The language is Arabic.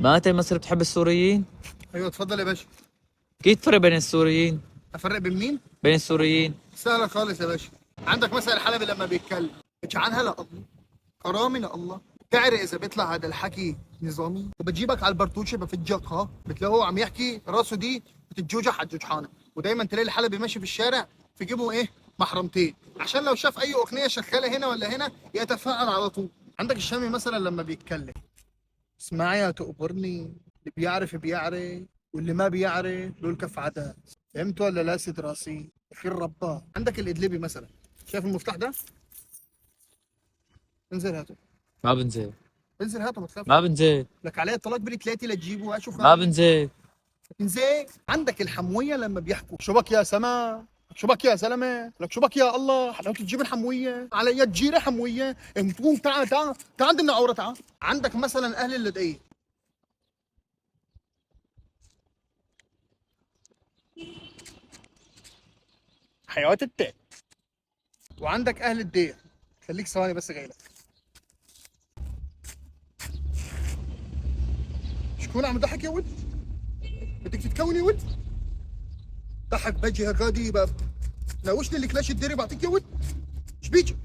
ما انت مصر بتحب السوريين؟ ايوه اتفضل يا باشا. كيف تفرق بين السوريين؟ افرق بين مين؟ بين السوريين. سهله خالص يا باشا. عندك مثلا الحلبي لما بيتكلم اجعلها لا الله كرامي لا الله. تعرف اذا بيطلع هذا الحكي نظامي وبتجيبك على البرتوشه بفجك ها بتلاقيه هو عم يحكي راسه دي بتتجوجح على الجوجحانه. ودايما تلاقي الحلبي ماشي في الشارع في جيبه ايه محرمتين عشان لو شاف اي اغنيه شغاله هنا ولا هنا يتفاعل على طول. عندك الشامي مثلا لما بيتكلم اسمعي يا تقبرني اللي بيعرف بيعرف واللي ما بيعرف له الكف عدا. فهمت ولا لا سيد راسي؟ خير رباه. عندك الادلبي مثلا شايف المفتاح ده؟ انزل هاته. ما بنزل. انزل هاته ما ما تخافش. بنزل. لك عليه الطلاق بلي ثلاثه لتجيبه اشوف. ما بنزل. انزين. عندك الحمويه لما بيحكوا شبك يا سما شبك يا زلمه لك شبك يا الله حلاوه تجيب الحمويه على يد جيره حمويه تقوم تعال عندنا عوره تعال. عندك مثلا اهل اللدقيه حيوات التاء. وعندك اهل الدير. خليك ثواني بس جاي لك. شكون عم ضحك يا ولد؟ بدك تتكون يا ولد؟ ضحك بجهه غادي باب. ناوشني اللي كلاش الديري بعطيك يا ولد. ايش بيجي؟